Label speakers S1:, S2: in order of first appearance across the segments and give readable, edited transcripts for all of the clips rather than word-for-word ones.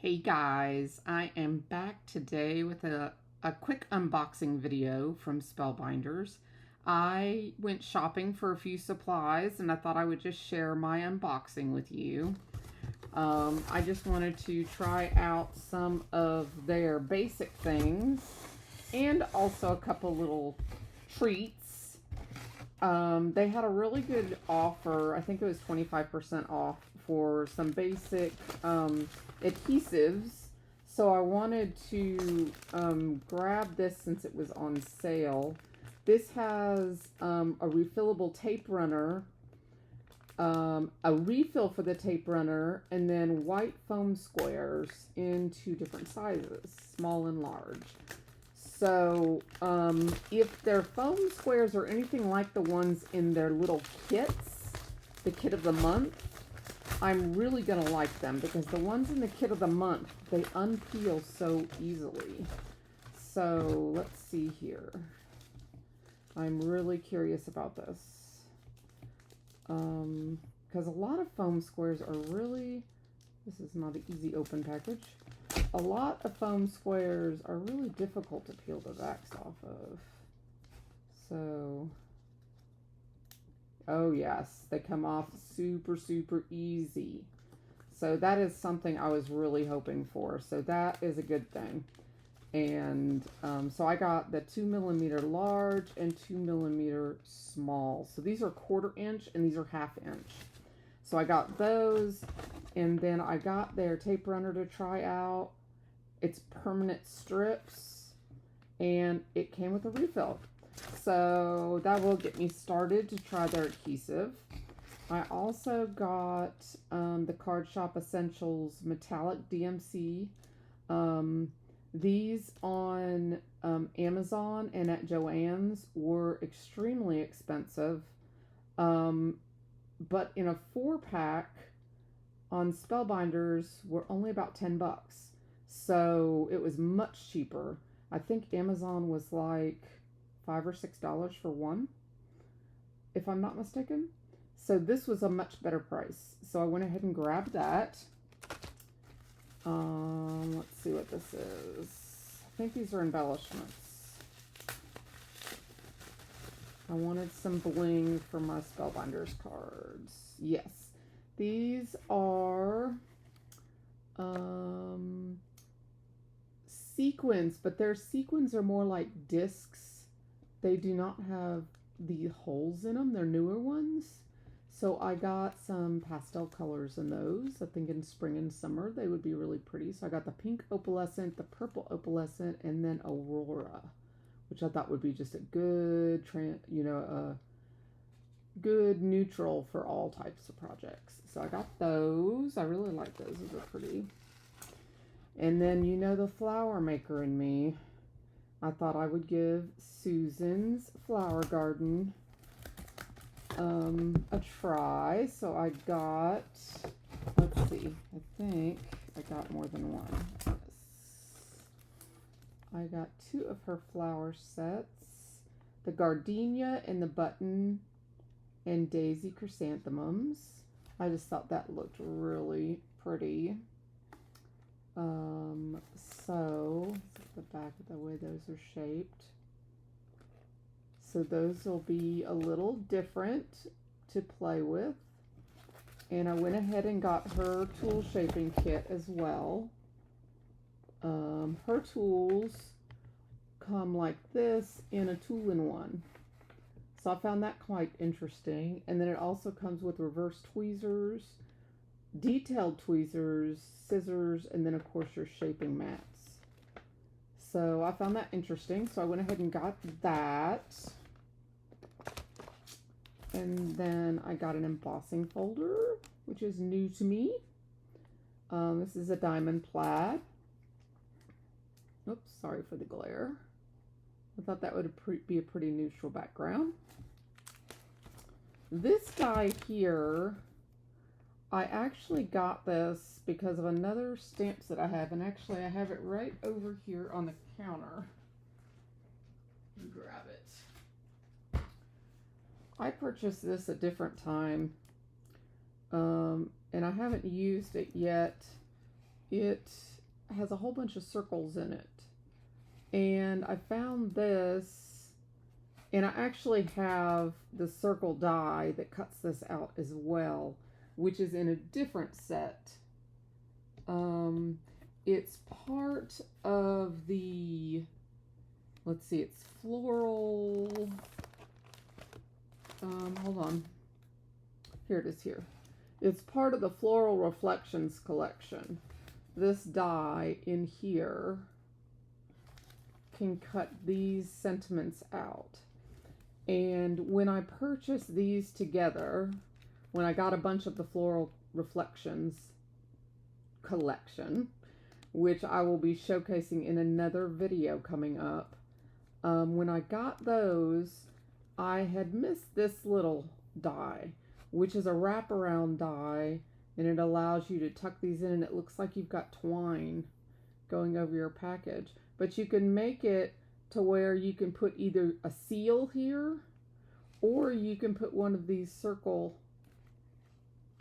S1: Hey guys, I am back today with a quick unboxing video from Spellbinders. I went shopping for a few supplies and I thought I would just share my unboxing with you. I just wanted to try out some of their basic things and also a couple little treats. They had a really good offer. I think it was 25% off for some basic adhesives, so I wanted to grab this since it was on sale. This has a refillable tape runner, a refill for the tape runner, and then white foam squares in 2 different sizes, small and large. So if their foam squares are anything like the ones in their little kits, the kit of the month, I'm really going to like them because the ones in the kit of the month, they unpeel so easily. So let's see here. I'm really curious about this. Because a lot of foam squares are really, this is not an easy open package. A lot of foam squares are really difficult to peel the backs off of. So, oh yes, they come off super easy. So that is something I was really hoping for. So that is a good thing. And so I got the 2mm large and 2mm small. So these are 1/4 inch and these are 1/2 inch. So I got those, and then I got their tape runner to try out. It's permanent strips, and it came with a refill. So that will get me started to try their adhesive. I also got the Card Shop Essentials Metallic DMC. These on Amazon and at Joann's were extremely expensive. But in a 4-pack on Spellbinders were only about 10 bucks. So it was much cheaper. I think Amazon was like $5 or $6 for one, if I'm not mistaken. So this was a much better price. So I went ahead and grabbed that. Let's see what this is. I think these are embellishments. I wanted some bling for my Spellbinders cards. Yes, these are sequins, but their sequins are more like discs. They do not have the holes in them. They're newer ones. So I got some pastel colors in those. I think in spring and summer they would be really pretty. So I got the pink opalescent, the purple opalescent, and then Aurora, which I thought would be just a good, good neutral for all types of projects. So I got those. I really like those. Those are pretty. And then, you know, the flower maker in me, I thought I would give Susan's Flower Garden a try. So I got, let's see, I think I got more than one. Yes. I got 2 of her flower sets, the gardenia and the button and daisy chrysanthemums. I just thought that looked really pretty. So the back of the way those are shaped. So those will be a little different to play with. And I went ahead and got her tool shaping kit as well. Her tools come like this in a tool-in-one. So I found that quite interesting. And then it also comes with reverse tweezers, detailed tweezers, scissors, and then of course your shaping mats. So I found that interesting. So I went ahead and got that. And then I got an embossing folder, which is new to me. This is a diamond plaid. Oops, sorry for the glare. I thought that would be a pretty neutral background. This guy here, I actually got this because of another stamps that I have, and actually I have it right over here on the counter. Let me grab it. I purchased this a different time, and I haven't used it yet it has a whole bunch of circles in it. And I found this, and I actually have the circle die that cuts this out as well, which is in a different set. It's part of the, let's see, it's floral, hold on, here it is here. It's part of the Floral Reflections collection. This die in here can cut these sentiments out. And when I purchased these together, when I got a bunch of the Floral Reflections collection, which I will be showcasing in another video coming up, when I got those, I had missed this little die, which is a wraparound die, and it allows you to tuck these in, and it looks like you've got twine going over your package. But you can make it to where you can put either a seal here, or you can put one of these circle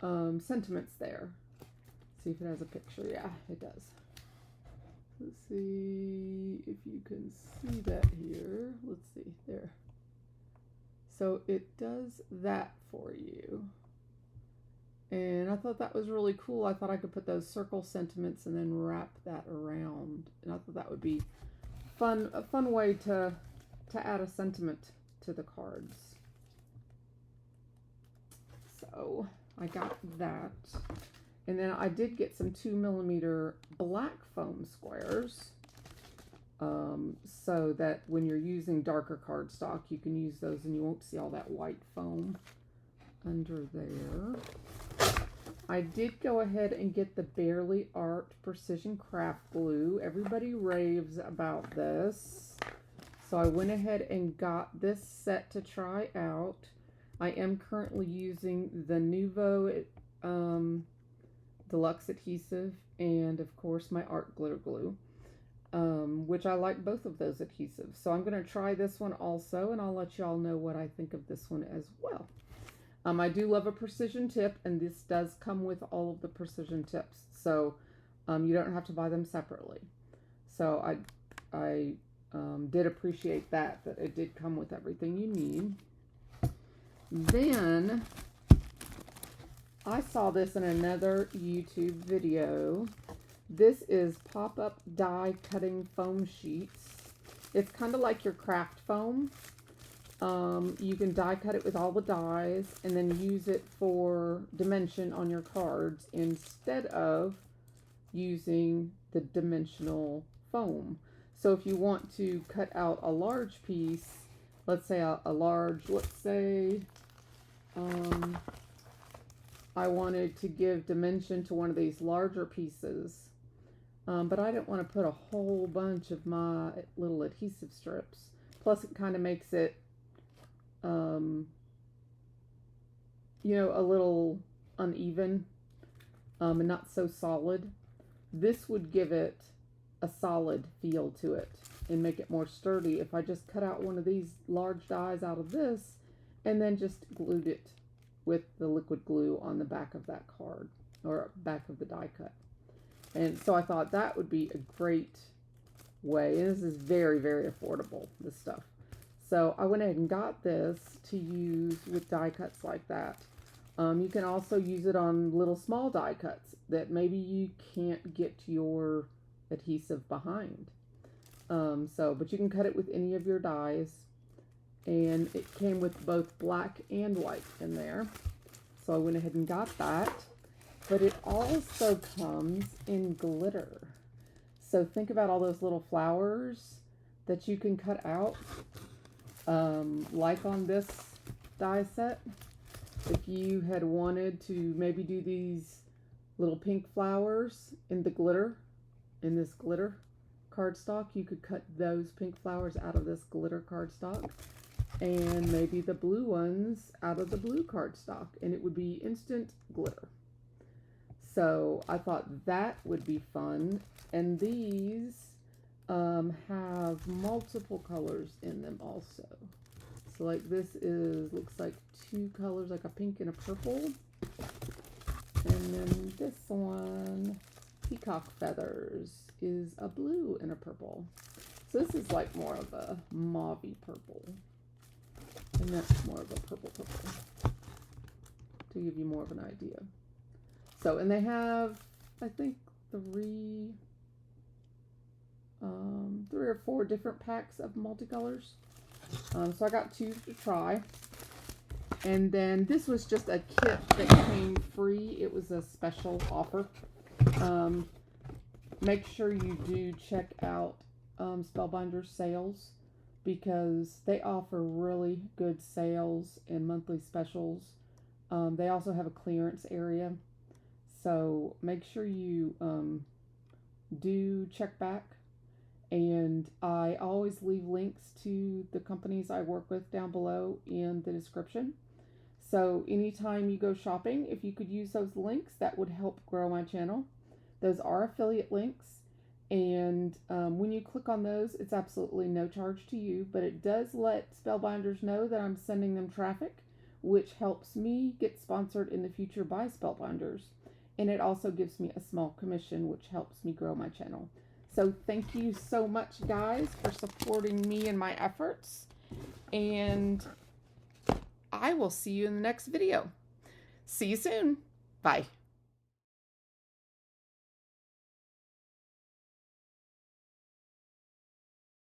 S1: sentiments there. See if it has a picture. Yeah, it does. Let's see if you can see that here. Let's see, there. So it does that for you. And I thought that was really cool. I thought I could put those circle sentiments and then wrap that around. And I thought that would be fun, a fun way to add a sentiment to the cards. So I got that. And then I did get some 2mm black foam squares, so that when you're using darker cardstock, you can use those and you won't see all that white foam under there. I did go ahead and get the Barely Art Precision Craft Glue. Everybody raves about this. So I went ahead and got this set to try out. I am currently using the Nuvo Deluxe Adhesive and, of course, my Art Glitter Glue, which I like both of those adhesives. So I'm going to try this one also, and I'll let you all know what I think of this one as well. I do love a precision tip, and this does come with all of the precision tips, so you don't have to buy them separately. So I did appreciate that it did come with everything you need. Then I saw this in another YouTube video. This is pop-up die cutting foam sheets. It's kind of like your craft foam. You can die cut it with all the dies and then use it for dimension on your cards instead of using the dimensional foam. So if you want to cut out a large piece, let's say let's say I wanted to give dimension to one of these larger pieces, but I didn't want to put a whole bunch of my little adhesive strips. Plus it kind of makes it you know, a little uneven and not so solid. This would give it a solid feel to it and make it more sturdy if I just cut out one of these large dies out of this and then just glued it with the liquid glue on the back of that card or back of the die cut. And so I thought that would be a great way, and this is very, very affordable, this stuff. So I went ahead and got this to use with die cuts like that. You can also use it on little small die cuts that maybe you can't get your adhesive behind. But you can cut it with any of your dies. And it came with both black and white in there. So I went ahead and got that. But it also comes in glitter. So think about all those little flowers that you can cut out. Like on this die set, if you had wanted to maybe do these little pink flowers in the glitter, in this glitter cardstock, you could cut those pink flowers out of this glitter cardstock, and maybe the blue ones out of the blue cardstock, and it would be instant glitter. So I thought that would be fun, and these have multiple colors in them also. So like this looks like two colors, like a pink and a purple. And then this one peacock feathers is a blue and a purple. So this is like more of a mauvey purple. And that's more of a purple purple. To give you more of an idea. So, and they have, I think, three or four different packs of multicolors. So I got 2 to try. And then this was just a kit that came free. It was a special offer. Make sure you do check out Spellbinders sales, because they offer really good sales and monthly specials. They also have a clearance area. So make sure you do check back. And I always leave links to the companies I work with down below in the description. So anytime you go shopping, if you could use those links, that would help grow my channel. Those are affiliate links. And when you click on those, it's absolutely no charge to you. But it does let Spellbinders know that I'm sending them traffic, which helps me get sponsored in the future by Spellbinders. And it also gives me a small commission, which helps me grow my channel. So thank you so much, guys, for supporting me and my efforts. And I will see you in the next video. See you soon. Bye.